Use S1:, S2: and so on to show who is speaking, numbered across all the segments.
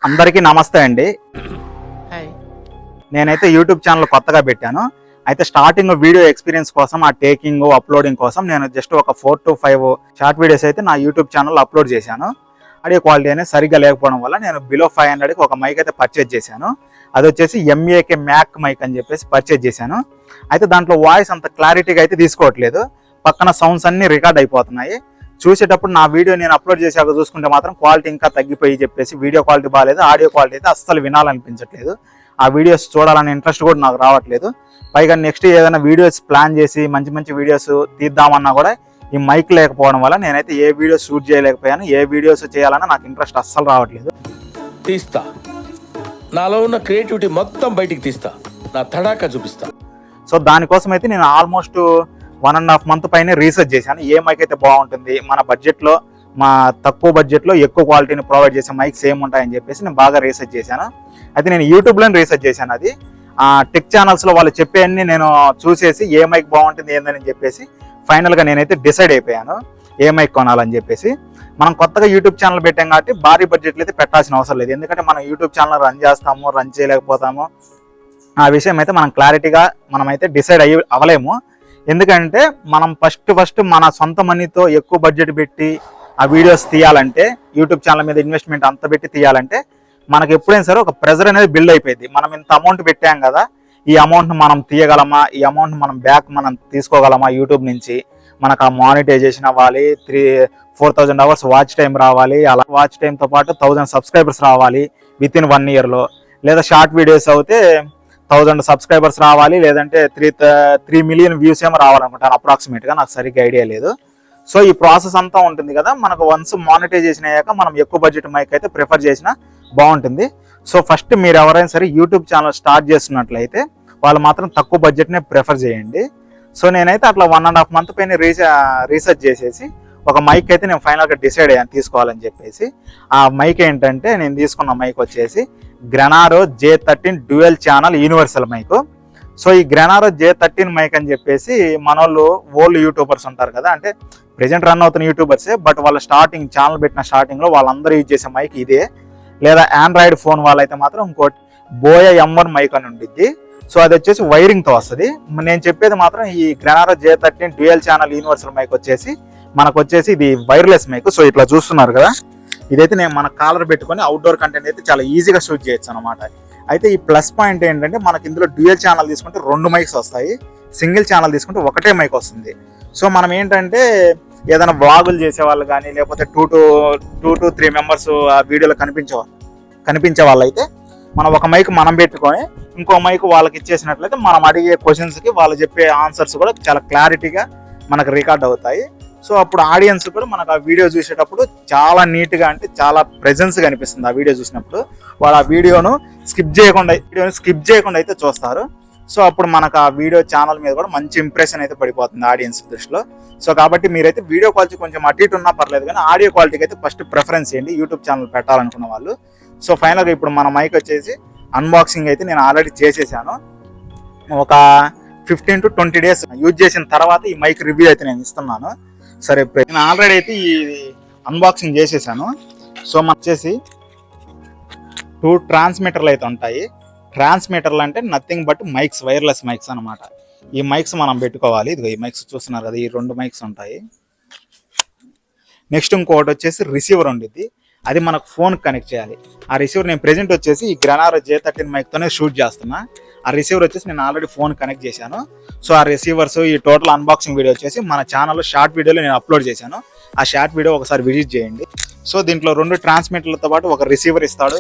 S1: అందరికీ నమస్తే అండి.
S2: హాయ్.
S1: నేనైతే యూట్యూబ్ ఛానల్ కొత్తగా పెట్టాను. అయితే స్టార్టింగ్ వీడియో ఎక్స్పీరియన్స్ కోసం ఆ టేకింగ్ అప్లోడింగ్ కోసం నేను జస్ట్ ఒక 4 to 5 షార్ట్ వీడియోస్ అయితే నా యూట్యూబ్ ఛానల్ అప్లోడ్ చేశాను. ఆడియో క్వాలిటీ అనేది సరిగ్గా లేకపోవడం వల్ల నేను బిలో 500కి ఒక మైక్ అయితే పర్చేజ్ చేశాను. అది వచ్చేసి MAK మ్యాక్ మైక్ అని చెప్పేసి పర్చేజ్ చేశాను. అయితే దాంట్లో వాయిస్ అంత క్లారిటీగా అయితే తీసుకోవట్లేదు. పక్కన సౌండ్స్ అన్ని రికార్డ్ అయిపోతున్నాయి. చూసేటప్పుడు నా వీడియో నేను అప్లోడ్ చేశాక చూసుకుంటే మాత్రం క్వాలిటీ ఇంకా తగ్గిపోయి చెప్పేసి వీడియో క్వాలిటీ బాగాలేదు, ఆడియో క్వాలిటీ అయితే అస్సలు వినాలనిపించట్లేదు. ఆ వీడియోస్ చూడాలనే ఇంట్రెస్ట్ కూడా నాకు రావట్లేదు. పైగా నెక్స్ట్ ఏదైనా వీడియోస్ ప్లాన్ చేసి మంచి మంచి వీడియోస్ తీద్దామన్నా కూడా ఈ మైక్ లేకపోవడం వల్ల నేనైతే ఏ వీడియోస్ షూట్ చేయలేకపోయాను. ఏ వీడియోస్ చేయాలన్నా నాకు ఇంట్రెస్ట్ అస్సలు రావట్లేదు.
S2: తీస్తా, నాలో ఉన్న క్రియేటివిటీ మొత్తం బయటికి తీస్తా, నా తడాకా చూపిస్తా.
S1: సో దానికోసం అయితే నేను ఆల్మోస్ట్ 1.5 month పైన రీసెర్చ్ చేశాను. ఏ మైక్ అయితే బాగుంటుంది, మన బడ్జెట్లో, మా తక్కువ బడ్జెట్లో ఎక్కువ క్వాలిటీని ప్రొవైడ్ చేసే మైక్స్ ఏముంటాయని చెప్పేసి నేను బాగా రీసెర్చ్ చేశాను. అయితే నేను యూట్యూబ్లోనే రీసెర్చ్ చేశాను. అది టెక్ ఛానల్స్లో వాళ్ళు చెప్పేవన్నీ నేను చూసేసి ఏ మైక్ బాగుంటుంది ఏందని చెప్పేసి ఫైనల్గా నేనైతే డిసైడ్ అయిపోయాను ఏ మైక్ కొనాలని చెప్పేసి. మనం కొత్తగా యూట్యూబ్ ఛానల్ పెట్టాం కాబట్టి భారీ బడ్జెట్లో అయితే పెట్టాల్సిన అవసరం లేదు. ఎందుకంటే మనం యూట్యూబ్ ఛానల్ రన్ చేస్తాము, రన్ చేయలేకపోతాము, ఆ విషయం అయితే మనం క్లారిటీగా మనమైతే డిసైడ్ అవ్వలేము. ఎందుకంటే మనం ఫస్ట్ మన సొంత మనీతో ఎక్కువ బడ్జెట్ పెట్టి ఆ వీడియోస్ తీయాలంటే, యూట్యూబ్ ఛానల్ మీద ఇన్వెస్ట్మెంట్ అంత పెట్టి తీయాలంటే మనకు ఎప్పుడైనా సరే ఒక ప్రెజర్ అనేది బిల్డ్ అయిపోయింది. మనం ఇంత అమౌంట్ పెట్టాం కదా, ఈ అమౌంట్ మనం తీయగలమా, ఈ అమౌంట్ మనం తీసుకోగలమా యూట్యూబ్ నుంచి, మనకు ఆ మానిటైజేషన్ అవ్వాలి, 4,000 hours వాచ్ టైం రావాలి, అలా వాచ్ టైంతో పాటు 1000 subscribers రావాలి విత్ ఇన్ 1 yearలో. లేదా షార్ట్ వీడియోస్ అయితే 1000 subscribers రావాలి, లేదంటే 3 million వ్యూస్ ఏమో రావాలనుకుంటాను అప్రాక్సిమేట్గా, నాకు సరిగ్గా ఐడియా లేదు. సో ఈ ప్రాసెస్ అంతా ఉంటుంది కదా, మనకు వన్స్ మానిటైజేషన్ అయ్యాక మనం ఎక్కువ బడ్జెట్ మైక్ అయితే ప్రిఫర్ చేసినా బాగుంటుంది. సో ఫస్ట్ మీరు ఎవరైనా సరే యూట్యూబ్ ఛానల్ స్టార్ట్ చేస్తున్నట్లయితే వాళ్ళు మాత్రం తక్కువ బడ్జెట్నే ప్రిఫర్ చేయండి. సో నేనైతే అట్లా 1.5 month పైన రీసెర్చ్ చేసేసి ఒక మైక్ అయితే నేను ఫైనల్గా డిసైడ్ అయ్యాను తీసుకోవాలని చెప్పేసి. ఆ మైక్ ఏంటంటే, నేను తీసుకున్న మైక్ వచ్చేసి గ్రెనారో J13 dual channel universal mic. So ఈ గ్రెనారో J13 మైక్ అని చెప్పేసి మన వాళ్ళు ఓల్డ్ యూట్యూబర్స్ ఉంటారు కదా, అంటే ప్రెజెంట్ రన్ అవుతున్న యూట్యూబర్సే, బట్ వాళ్ళ ఛానల్ పెట్టిన స్టార్టింగ్లో వాళ్ళందరూ యూజ్ చేసే మైక్ ఇదే. లేదా ఆండ్రాయిడ్ ఫోన్ వాళ్ళైతే మాత్రం ఇంకోటి బోయా M1 మైక్ అని ఉండిద్ది. సో అది వచ్చేసి వైరింగ్తో వస్తుంది. నేను చెప్పేది మాత్రం ఈ గ్రెనారో J13 dual channel universal mic వచ్చేసి మనకు వచ్చేసి ఇది వైర్లెస్ మైక్. సో ఇట్లా చూస్తున్నారు కదా, ఇదైతే నేను మన కాలర్ పెట్టుకొని అవుట్డోర్ కంటెంట్ అయితే చాలా ఈజీగా షూట్ చేయొచ్చు అనమాట. అయితే ఈ ప్లస్ పాయింట్ ఏంటంటే, మనకి ఇందులో డ్యూయల్ ఛానల్ తీసుకుంటే 2 మైక్స్ వస్తాయి, సింగిల్ ఛానల్ తీసుకుంటే ఒకటే మైక్ వస్తుంది. సో మనం ఏంటంటే ఏదైనా వ్లాగులు చేసేవాళ్ళు కానీ, లేకపోతే 2 to 3 members ఆ వీడియోలో కనిపించే వాళ్ళు అయితే మనం ఒక మైక్ మనం పెట్టుకొని ఇంకో మైక్ వాళ్ళకి ఇచ్చేసినట్లయితే మనం అడిగే క్వశ్చన్స్కి వాళ్ళు చెప్పే ఆన్సర్స్ కూడా చాలా క్లారిటీగా మనకు రికార్డ్ అవుతాయి. సో అప్పుడు ఆడియన్స్ కూడా మనకు ఆ వీడియో చూసేటప్పుడు చాలా నీట్గా, అంటే చాలా ప్రెజెన్స్గా అనిపిస్తుంది. ఆ వీడియో చూసినప్పుడు వాళ్ళు ఆ వీడియోను స్కిప్ చేయకుండా అయితే చూస్తారు. సో అప్పుడు మనకు ఆ వీడియో ఛానల్ మీద కూడా మంచి ఇంప్రెషన్ అయితే పడిపోతుంది ఆడియన్స్ దృష్టిలో. సో కాబట్టి మీరైతే వీడియో క్వాలిటీ కొంచెం అటు ఇటు ఉన్నా పర్లేదు, కానీ ఆడియో క్వాలిటీకి అయితే ఫస్ట్ ప్రిఫరెన్స్ చేయండి యూట్యూబ్ ఛానల్ పెట్టాలనుకున్న వాళ్ళు. సో ఫైనల్గా ఇప్పుడు మన మైక్ వచ్చేసి అన్బాక్సింగ్ అయితే నేను ఆల్రెడీ చేసేసాను. ఒక 15 to 20 days యూజ్ చేసిన తర్వాత ఈ మైక్ రివ్యూ అయితే నేను ఇస్తున్నాను. సరే, నేను ఆల్రెడీ అయితే ఈ అన్బాక్సింగ్ చేసేసాను. సో మనం వచ్చేసి 2 ట్రాన్స్మిటర్లు అయితే ఉంటాయి. ట్రాన్స్మిటర్లు అంటే nothing but mics, wireless mics అనమాట. ఈ మైక్స్ మనం పెట్టుకోవాలి. ఇదిగో ఈ మైక్స్ చూస్తున్నారు కదా, ఈ 2 మైక్స్ ఉంటాయి. నెక్స్ట్ ఇంకోటి వచ్చేసి రిసీవర్ ఉండిద్ది, అది మనకు ఫోన్ కనెక్ట్ చేయాలి. ఆ రిసీవర్ నేను ప్రెజెంట్ వచ్చేసి ఈ గ్రెనారో J13 మైక్తోనే షూట్ చేస్తున్నా. ఆ రిసీవర్ వచ్చేసి నేను ఆల్రెడీ ఫోన్ కనెక్ట్ చేశాను. సో ఆ రిసీవర్స్, ఈ టోటల్ అన్బాక్సింగ్ వీడియో వచ్చేసి మన ఛానల్లో షార్ట్ వీడియోలో నేను అప్లోడ్ చేశాను. ఆ షార్ట్ వీడియో ఒకసారి విజిట్ చేయండి. సో దీంట్లో 2 ట్రాన్స్మిటర్లతో పాటు ఒక రిసీవర్ ఇస్తాడు.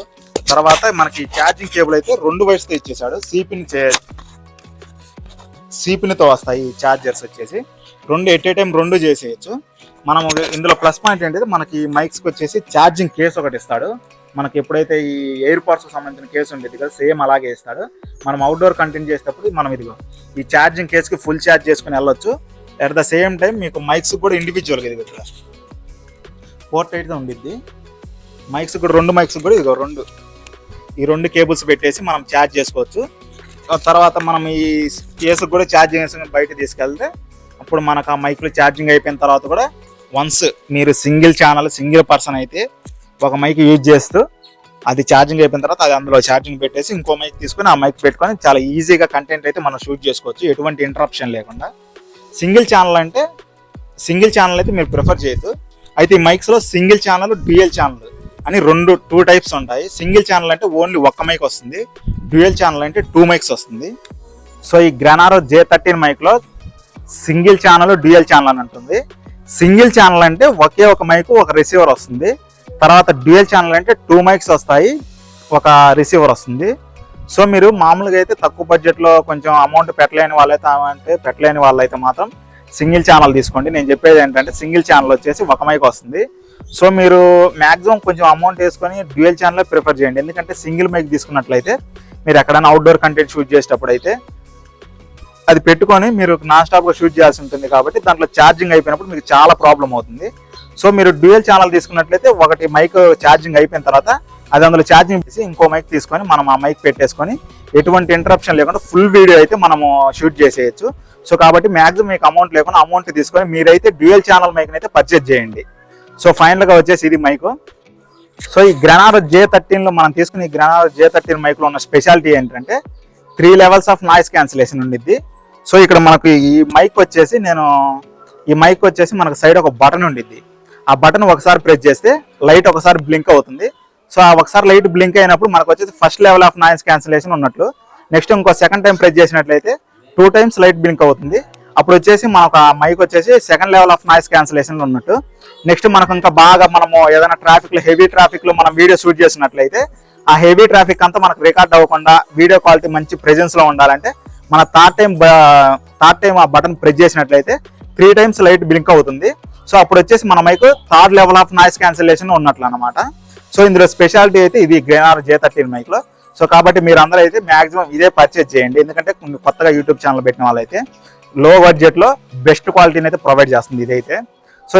S1: తర్వాత మనకి ఛార్జింగ్ కేబుల్ అయితే 2 వైర్స్తో ఇచ్చేసాడు. సిపిన్తో వస్తాయి ఈ ఛార్జర్స్ వచ్చేసి. 2 ఎట్ ఏ టైం 2 చేసేయచ్చు. మనం ఇందులో ప్లస్ పాయింట్ ఏంటంటే, మనకి మైక్స్కి వచ్చేసి ఛార్జింగ్ కేసు ఒకటి ఇస్తాడు. మనకి ఎప్పుడైతే ఈ ఎయిర్ పాడ్స్కి సంబంధించిన కేసు ఉండేది కదా, సేమ్ అలాగే ఇస్తాడు. మనం అవుట్డోర్ కంటెంట్ చేసేటప్పుడు మనం ఇదిగో ఈ ఛార్జింగ్ కేసుకి ఫుల్ ఛార్జ్ చేసుకుని వెళ్ళొచ్చు. అట్ ద సేమ్ టైం మీకు మైక్స్ కూడా ఇండివిజువల్గా ఇది ఇక్కడ పోర్ట్ అయితే ఉండిద్ది. మైక్స్ కూడా 2 మైక్స్ కూడా ఇదిగో ఈ 2 కేబుల్స్ పెట్టేసి మనం ఛార్జ్ చేసుకోవచ్చు. తర్వాత మనం ఈ కేసుకు కూడా ఛార్జింగ్ వేసుకుని బయట తీసుకెళ్తే అప్పుడు మనకు ఆ మైక్లో ఛార్జింగ్ అయిపోయిన తర్వాత కూడా వన్స్ మీరు సింగిల్ పర్సన్ అయితే ఒక మైక్ యూజ్ చేస్తూ అది ఛార్జింగ్ అయిపోయిన తర్వాత అది అందులో ఛార్జింగ్ పెట్టేసి ఇంకో మైక్ తీసుకొని ఆ మైక్ పెట్టుకొని చాలా ఈజీగా కంటెంట్ అయితే మనం షూట్ చేసుకోవచ్చు, ఎటువంటి ఇంటరప్షన్ లేకుండా. సింగిల్ ఛానల్ అయితే మీరు ప్రిఫర్ చేయొద్దు. అయితే ఈ మైక్స్లో సింగిల్ ఛానల్, డ్యూయల్ ఛానల్ అని టూ టైప్స్ ఉంటాయి. సింగిల్ ఛానల్ అంటే ఓన్లీ ఒక్క మైక్ వస్తుంది, డ్యూయల్ ఛానల్ అంటే 2 మైక్స్ వస్తుంది. సో ఈ గ్రెనారో J13 మైక్లో సింగిల్ ఛానల్, డ్యూయల్ ఛానల్ అని ఉంటుంది. సింగిల్ ఛానల్ అంటే ఒకే ఒక మైక్, ఒక రిసీవర్ వస్తుంది. తర్వాత డ్యూయల్ ఛానల్ అంటే 2 మైక్స్ వస్తాయి, ఒక రిసీవర్ వస్తుంది. సో మీరు మామూలుగా అయితే తక్కువ బడ్జెట్లో కొంచెం అమౌంట్ పెట్టలేని వాళ్ళైతే మాత్రం సింగిల్ ఛానల్ తీసుకోండి. నేను చెప్పేది ఏంటంటే సింగిల్ ఛానల్ వచ్చేసి ఒక మైక్ వస్తుంది. సో మీరు మ్యాక్సిమం కొంచెం అమౌంట్ వేసుకొని డ్యూయల్ ఛానల్ ప్రిఫర్ చేయండి. ఎందుకంటే సింగిల్ మైక్ తీసుకున్నట్లయితే మీరు ఎక్కడైనా అవుట్డోర్ కంటెంట్ షూట్ చేసేటప్పుడు అయితే అది పెట్టుకొని మీరు నాన్ స్టాప్గా షూట్ చేయాల్సి ఉంటుంది. కాబట్టి దాంట్లో ఛార్జింగ్ అయిపోయినప్పుడు మీకు చాలా ప్రాబ్లం అవుతుంది. సో మీరు డ్యూయల్ ఛానల్ తీసుకున్నట్లయితే ఒకటి మైక్ ఛార్జింగ్ అయిపోయిన తర్వాత అది అందులో ఛార్జింగ్ చేసి ఇంకో మైక్ తీసుకొని మనం ఆ మైక్ పెట్టేసుకొని ఎటువంటి ఇంటరప్షన్ లేకుండా ఫుల్ వీడియో అయితే మనము షూట్ చేసేయచ్చు. సో కాబట్టి మ్యాక్సిమం మీకు అమౌంట్ లేకుండా అమౌంట్ తీసుకొని మీరైతే డ్యూయల్ ఛానల్ మైక్ని అయితే పర్చేజ్ చేయండి. సో ఫైనల్గా వచ్చేసి ఇది మైక్. సో ఈ గ్రెనారో J13లో మనం తీసుకుని ఈ గ్రెనారో J13 మైక్లో ఉన్న స్పెషాలిటీ ఏంటంటే 3 లెవెల్స్ ఆఫ్ నాయిస్ క్యాన్సిలేషన్ ఉండిద్ది. సో ఇక్కడ మనకు ఈ మైక్ వచ్చేసి మనకు సైడ్ ఒక బటన్ ఉండిద్ది. ఆ బటన్ ఒకసారి ప్రెస్ చేస్తే లైట్ ఒకసారి బ్లింక్ అవుతుంది. సో ఆ ఒకసారి లైట్ బ్లింక్ అయినప్పుడు మనకు వచ్చేసి first level of noise cancellation ఉన్నట్లు. నెక్స్ట్ ఇంకో సెకండ్ టైం ప్రెస్ చేసినట్లయితే 2 టైమ్స్ లైట్ బ్లింక్ అవుతుంది. అప్పుడు వచ్చేసి మనకు ఆ మైక్ వచ్చేసి second level of noise cancellation ఉన్నట్టు. నెక్స్ట్ మనకు ఇంకా బాగా మనము ఏదైనా హెవీ ట్రాఫిక్ లో మనం వీడియో షూట్ చేసినట్లయితే ఆ హెవీ ట్రాఫిక్ అంతా మనకు రికార్డ్ అవ్వకుండా వీడియో క్వాలిటీ మంచి ప్రెజెన్స్ లో ఉండాలంటే మన థర్డ్ టైం ఆ బటన్ ప్రెస్ చేసినట్లయితే 3 టైమ్స్ లైట్ బ్లింక్ అవుతుంది. సో అప్పుడు వచ్చేసి మన mic third level of noise cancellation ఉన్నట్లు అనమాట. సో ఇందులో స్పెషాలిటీ అయితే ఇది గ్రెనారో J13 మైక్ లో. సో కాబట్టి మీరు అందరూ అయితే మాక్సిమం ఇదే పర్చేజ్ చేయండి. ఎందుకంటే కొత్తగా యూట్యూబ్ ఛానల్ పెట్టిన వాళ్ళైతే లో బడ్జెట్ లో బెస్ట్ క్వాలిటీని అయితే ప్రొవైడ్ చేస్తుంది ఇదైతే. సో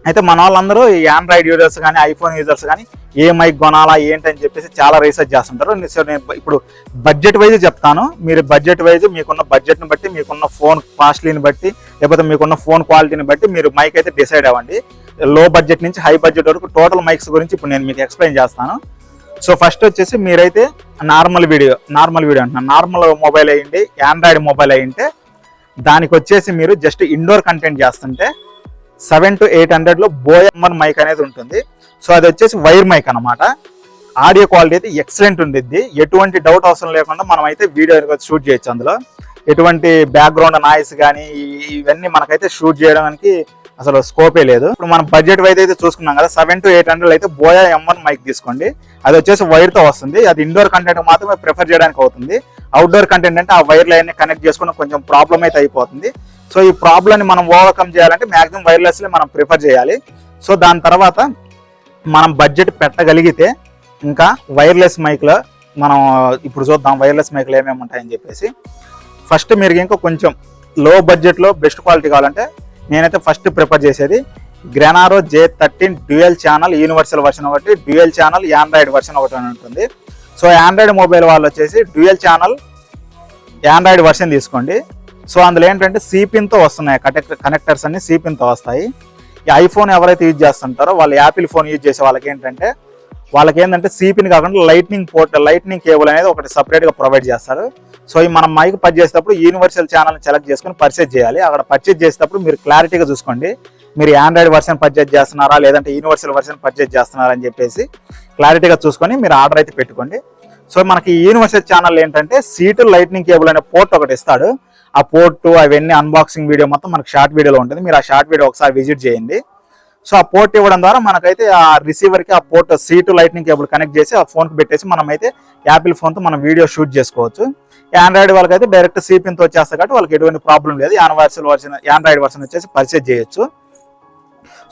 S1: అయితే మన వాళ్ళందరూ ఈ ఆండ్రాయిడ్ యూజర్స్ కానీ ఐఫోన్ యూజర్స్ కానీ ఏ మైక్ కొనాలా ఏంటని చెప్పేసి చాలా రీసెర్చ్ చేస్తుంటారు. సో నేను ఇప్పుడు బడ్జెట్ వైజ్ చెప్తాను. మీరు బడ్జెట్ వైజ్ మీకున్న బడ్జెట్ని బట్టి, మీకున్న ఫోన్ కాస్ట్లీని బట్టి, లేకపోతే మీకున్న ఫోన్ క్వాలిటీని బట్టి మీరు మైక్ అయితే డిసైడ్ అవ్వండి. లో బడ్జెట్ నుంచి హై బడ్జెట్ వరకు టోటల్ మైక్స్ గురించి ఇప్పుడు నేను మీకు ఎక్స్ప్లెయిన్ చేస్తాను. సో ఫస్ట్ వచ్చేసి మీరైతే నార్మల్ వీడియో అంటున్నాను, నార్మల్ మొబైల్ అయ్యింది, ఆండ్రాయిడ్ మొబైల్ అయ్యింటే దానికి వచ్చేసి మీరు జస్ట్ ఇండోర్ కంటెంట్ చేస్తుంటే 700 to 800 బోయమ్మన్ మైక్ అనేది ఉంటుంది. సో అది వచ్చేసి వైర్ మైక్ అనమాట. ఆడియో క్వాలిటీ అయితే ఎక్సలెంట్ ఉండిద్ది, ఎటువంటి డౌట్ అవసరం లేకుండా మనం అయితే వీడియో షూట్ చేయొచ్చు. అందులో ఎటువంటి బ్యాక్గ్రౌండ్ నాయిస్ కానీ ఇవన్నీ మనకైతే షూట్ చేయడానికి అసలు స్కోపే లేదు. ఇప్పుడు మనం బడ్జెట్ వైజ్ అయితే చూసుకున్నాం కదా, 700 to 800 అయితే బోయా M1 మైక్ తీసుకోండి. అది వచ్చేసి వైర్తో వస్తుంది. అది ఇండోర్ కంటెంట్ మాత్రమే ప్రిఫర్ చేయడానికి అవుతుంది. అవుట్డోర్ కంటెంట్ అంటే ఆ వైర్ లైన్ని కనెక్ట్ చేసుకుని కొంచెం ప్రాబ్లం అయితే అయిపోతుంది. సో ఈ ప్రాబ్లమ్ని మనం ఓవర్కమ్ చేయాలంటే మాక్సిమం వైర్లెస్లే మనం ప్రిఫర్ చేయాలి. సో దాని తర్వాత మనం బడ్జెట్ పెట్టగలిగితే ఇంకా వైర్లెస్ మైక్లో మనం ఇప్పుడు చూద్దాం వైర్లెస్ మైక్లు ఏమేమి ఉంటాయని చెప్పేసి. ఫస్ట్ మీరు ఇంకా కొంచెం లో బడ్జెట్లో బెస్ట్ క్వాలిటీ కావాలంటే నేనైతే ఫస్ట్ ప్రిఫర్ చేసేది గ్రెనారో J13 dual channel universal version ఒకటి, డ్యూయల్ ఛానల్ ఆండ్రాయిడ్ వర్షన్ ఒకటి అని ఉంటుంది. సో ఆండ్రాయిడ్ మొబైల్ వాళ్ళు వచ్చేసి డ్యూయల్ ఛానల్ ఆండ్రాయిడ్ వర్షన్ తీసుకోండి. సో అందులో ఏంటంటే సిపిన్తో వస్తున్నాయి కనెక్టర్స్ అన్ని సిపిన్తో వస్తాయి. ఈ ఐఫోన్ ఎవరైతే యూజ్ చేస్తుంటారో వాళ్ళు యాపిల్ ఫోన్ యూజ్ చేసే వాళ్ళకి ఏంటంటే సిపిన్ కాకుండా లైట్నింగ్ కేబుల్ అనేది ఒకటి సపరేట్గా ప్రొవైడ్ చేస్తారు. సో ఈ మనం మైక్ పర్చేజ్ చేసేటప్పుడు యూనివర్సల్ ఛానల్ని సెలెక్ట్ చేసుకుని పర్చేజ్ చేయాలి. అక్కడ పర్చేజ్ చేసేటప్పుడు మీరు క్లారిటీగా చూసుకోండి, మీరు ఆండ్రాయిడ్ వర్షన్ పర్చేజ్ చేస్తున్నారా లేదంటే యూనివర్సల్ వర్షన్ పర్చేజ్ చేస్తున్నారా అని చెప్పేసి క్లారిటీగా చూసుకొని మీరు ఆర్డర్ అయితే పెట్టుకోండి. సో మనకి యూనివర్సల్ ఛానల్ ఏంటంటే సీటు లైట్నింగ్ కేబుల్ అనే పోర్ట్ ఒకటి ఇస్తాడు. ఆ పోర్ట్ అవన్నీ అన్బాక్సింగ్ వీడియో మొత్తం మనకు షార్ట్ వీడియోలో ఉంటుంది. మీరు ఆ షార్ట్ వీడియో ఒకసారి విజిట్ చేయండి. సో ఆ పోర్ట్ ఇవ్వడం ద్వారా మనకైతే ఆ రిసీవర్కి ఆ port seat lightning cable connect చేసి ఆ ఫోన్కి పెట్టేసి మనం అయితే యాపిల్ ఫోన్తో మనం వీడియో షూట్ చేసుకోవచ్చు. ఆండ్రాయిడ్ వాళ్ళకైతే డైరెక్ట్ సిపిన్తో వచ్చేస్తారు కాబట్టి వాళ్ళకి ఎటువంటి ప్రాబ్లం లేదు. ఆండ్రాయిడ్ వర్షన్ వచ్చేసి పర్చేజ్ చేయొచ్చు.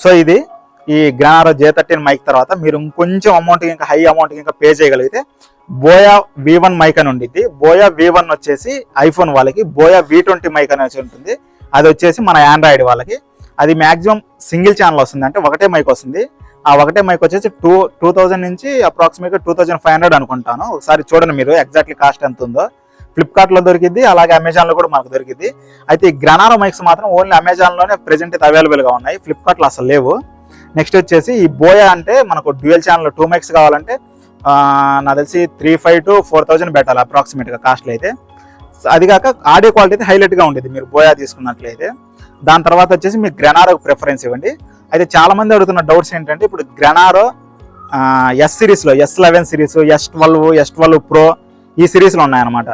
S1: సో ఇది ఈ గ్రెనారో J13 మైక్ తర్వాత మీరు ఇంకొంచెం అమౌంట్ ఇంకా హై అమౌంట్ ఇంకా పే చేయగలిగితే బోయా V1 మైక్ అని ఉండిద్ది. బోయా V1 వచ్చేసి ఐఫోన్ వాళ్ళకి, బోయా V20 మైక్ అనేది ఉంటుంది. అది వచ్చేసి మన ఆండ్రాయిడ్ వాళ్ళకి. అది మ్యాక్సిమం సింగిల్ ఛానల్ వస్తుంది, అంటే ఒకటే మైక్ వస్తుంది. ఆ ఒకటే మైక్ వచ్చేసి 2000 నుంచి అప్రాక్సిమేట్గా 2500 అనుకుంటాను. ఒకసారి చూడండి మీరు ఎగ్జాక్ట్లీ కాస్ట్ ఎంత ఉందో. ఫ్లిప్కార్ట్లో దొరికింది, అలాగే అమెజాన్లో కూడా మనకు దొరికింది. అయితే ఈ గ్రెనారో మైక్స్ మాత్రం ఓన్లీ అమెజాన్లోనే ప్రెజెంట్ అయితే అవైలబుల్గా ఉన్నాయి, ఫ్లిప్కార్ట్లో అసలు లేవు. నెక్స్ట్ వచ్చేసి ఈ బోయా అంటే మనకు డ్యూయల్ ఛానల్ 2 మైక్స్ కావాలంటే నాకు తెలిసి 3,500 to 4,000 పెట్టాలి అప్రాక్సిమేట్గా కాస్ట్లు అయితే. అది కాక ఆడియో క్వాలిటీ అయితే హైలైట్గా ఉండేది మీరు బోయా తీసుకున్నట్లయితే. దాని తర్వాత వచ్చేసి మీకు గ్రెనారోకి ప్రిఫరెన్స్ ఇవ్వండి. అయితే చాలామంది అడుగుతున్న డౌట్స్ ఏంటంటే ఇప్పుడు గ్రెనారో ఎస్ సిరీస్లో S11 series, S12, S12 Pro ఈ సిరీస్లో ఉన్నాయన్నమాట.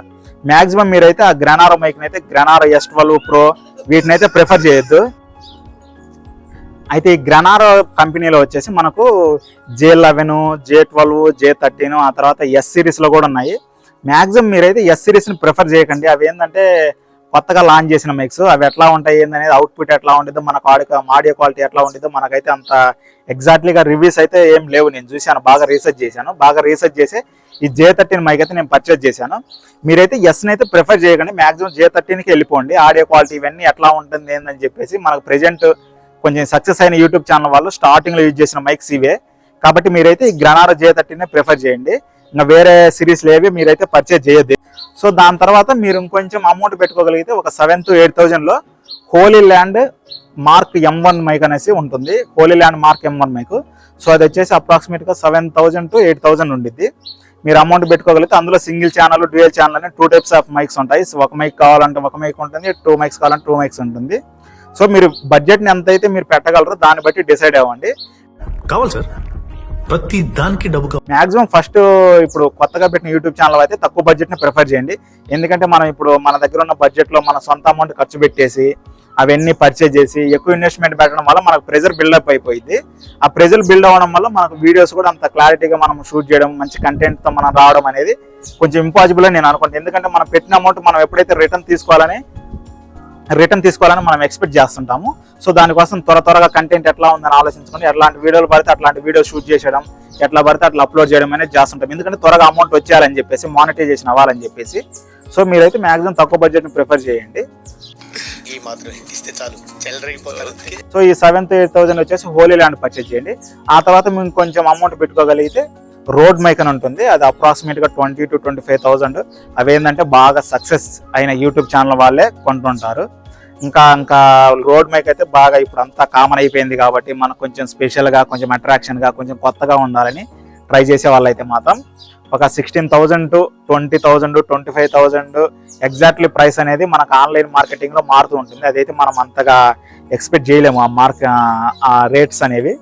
S1: మ్యాక్సిమం మీరైతే ఆ గ్రెనారో మైక్ని అయితే గ్రెనారో S12 Pro వీటినైతే ప్రిఫర్ చేయొద్దు. అయితే ఈ గ్రెనారో కంపెనీలో వచ్చేసి మనకు J11, J12, J13 ఆ తర్వాత S సిరీస్లో కూడా ఉన్నాయి. మ్యాక్సిమం మీరైతే S సిరీస్ని ప్రిఫర్ చేయకండి. అవి ఏంటంటే కొత్తగా లాంచ్ చేసిన మైక్స్, అవి ఎట్లా ఉంటాయి ఏందనేది, అవుట్పుట్ ఎట్లా ఉంటుందో, మనకు ఆడియో క్వాలిటీ ఎట్లా ఉంటుందో మనకైతే అంత ఎగ్జాక్ట్లీగా రివ్యూస్ అయితే ఏం లేవు. నేను చూశాను, బాగా రీసెర్చ్ చేసి ఈ J13 మైక్ అయితే నేను పర్చేజ్ చేశాను. మీరైతే ఎస్ని అయితే ప్రిఫర్ చేయకండి, మ్యాక్సిమం J13కి వెళ్ళిపోండి. ఆడియో క్వాలిటీ ఇవన్నీ ఎట్లా ఉంటుంది ఏందని చెప్పేసి మనకు ప్రెజెంట్ కొంచెం సక్సెస్ అయిన యూట్యూబ్ ఛానల్ వాళ్ళు స్టార్టింగ్లో యూజ్ చేసిన మైక్స్ ఇవే. కాబట్టి మీరైతే ఈ గ్రెనారో J13నే ప్రిఫర్ చేయండి. ఇంకా వేరే సిరీస్లు ఏవి మీరైతే పర్చేజ్ చేయొద్దు. సో దాని తర్వాత మీరు ఇంకొంచెం అమౌంట్ పెట్టుకోగలిగితే ఒక 7,000 to 8,000లో Hollyland mark M1 mic అనేసి ఉంటుంది. Hollyland mark M1 mic. So అది వచ్చేసి అప్రాక్సిమేట్గా 7,000 to 8,000 ఉండిద్ది. మీరు అమౌంట్ పెట్టుకోగలిగితే అందులో సింగిల్ ఛానల్, డ్యూయల్ ఛానల్ అని 2 types ఆఫ్ మైక్స్ ఉంటాయి. ఒక మైక్ కావాలంటే ఒక మైక్ ఉంటుంది, 2 మైక్స్ కావాలంటే 2 మైక్స్ ఉంటుంది. సో మీరు బడ్జెట్ని ఎంత అయితే మీరు పెట్టగలరో దాన్ని బట్టి డిసైడ్ అవ్వండి.
S3: కావాలి సార్, ప్రతి దానికి డబ్బు.
S1: మ్యాక్సిమం ఫస్ట్ ఇప్పుడు కొత్తగా పెట్టిన యూట్యూబ్ ఛానల్ అయితే తక్కువ బడ్జెట్ని ప్రిఫర్ చేయండి. ఎందుకంటే మనం ఇప్పుడు మన దగ్గర ఉన్న బడ్జెట్లో మన సొంత అమౌంట్ ఖర్చు పెట్టేసి అవన్నీ పర్చేజ్ చేసి ఎక్కువ ఇన్వెస్ట్మెంట్ పెట్టడం వల్ల మనకు ప్రెజర్ బిల్డప్ అయిపోయింది. ఆ ప్రెజర్ బిల్డ్ అవ్వడం వల్ల మనకు వీడియోస్ కూడా అంత క్లారిటీగా మనం షూట్ చేయడం, మంచి కంటెంట్తో మనం రావడం అనేది కొంచెం ఇంపాసిబుల్ అని నేను అనుకుంటాను. ఎందుకంటే మనం పెట్టిన అమౌంట్ మనం ఎప్పుడైతే రిటర్న్ తీసుకోవాలని మనం ఎక్స్పెక్ట్ చేస్తుంటాము. సో దానికోసం త్వరగా కంటెంట్ ఎట్లా ఉందని ఆలోచించుకొని ఎట్లాంటి వీడియోలు పడితే అట్లాంటి వీడియో షూట్ చేసేయడం, ఎట్లా పడితే అట్లా అప్లోడ్ చేయడం అనేది చేస్తుంటాం. ఎందుకంటే త్వరగా అమౌంట్ వచ్చేయాలని చెప్పేసి, మానిటైజేషన్ అవ్వాలని చెప్పేసి. సో మీరైతే మ్యాక్సిమం తక్కువ బడ్జెట్ని ప్రిఫర్ చేయండి. సో ఈ 7,000 to 8,000 వచ్చేసి హోలీ ల్యాండ్ పర్చేజ్ చేయండి. ఆ తర్వాత మేము కొంచెం అమౌంట్ పెట్టుకోగలిగితే రోడ్ మైక్ అని ఉంటుంది. అది అప్రాక్సిమేట్గా 20,000 to 25,000. అవేంటంటే బాగా సక్సెస్ అయిన యూట్యూబ్ ఛానల్ వాళ్ళే కొంటుంటారు. ఇంకా రోడ్ మైక్ అయితే బాగా ఇప్పుడు అంతా కామన్ అయిపోయింది కాబట్టి మనకు కొంచెం స్పెషల్గా, కొంచెం అట్రాక్షన్గా, కొంచెం కొత్తగా ఉండాలని ట్రై చేసే వాళ్ళైతే మాత్రం ఒక 16,000 to 20,000, 25,000 ఎగ్జాక్ట్లీ ప్రైస్ అనేది మనకు ఆన్లైన్ మార్కెటింగ్లో మారుతూ ఉంటుంది. అదైతే మనం అంతగా ఎక్స్పెక్ట్ చేయలేము ఆ రేట్స్ అనేవి.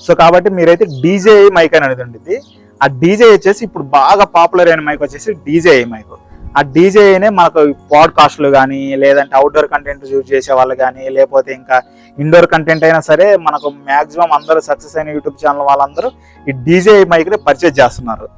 S1: సో కాబట్టి మీరైతే DJI మైక్ అనేది ఉంటుంది. ఆ DJI వచ్చేసి ఇప్పుడు బాగా పాపులర్ అయిన మైక్ వచ్చేసి DJI మైక్. ఆ DJIనే మనకు పాడ్కాస్ట్లు కానీ, లేదంటే అవుట్డోర్ కంటెంట్ యూజ్ చేసే వాళ్ళు కానీ, లేకపోతే ఇంకా ఇండోర్ కంటెంట్ అయినా సరే మనకు మ్యాక్సిమం అందరూ సక్సెస్ అయిన యూట్యూబ్ ఛానల్ వాళ్ళందరూ ఈ DJI మైక్ని పర్చేజ్ చేస్తున్నారు.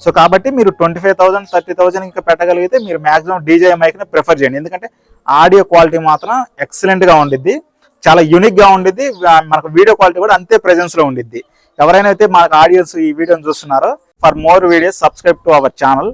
S1: సో కాబట్టి మీరు 25,000, 30,000 ఇంకా పెట్టగలిగితే మీరు మ్యాక్సిమం DJI మైక్ని ప్రిఫర్ చేయండి. ఎందుకంటే ఆడియో క్వాలిటీ మాత్రం ఎక్సలెంట్గా ఉండిద్ది, చాలా యూనిక్గా ఉండిద్ది. మనకు వీడియో క్వాలిటీ కూడా అంతే ప్రెజెన్స్లో ఉండిద్ది. ఎవరైనా అయితే మనకు ఆడియన్స్ ఈ వీడియోని చూస్తున్నారో, for more videos subscribe to our channel.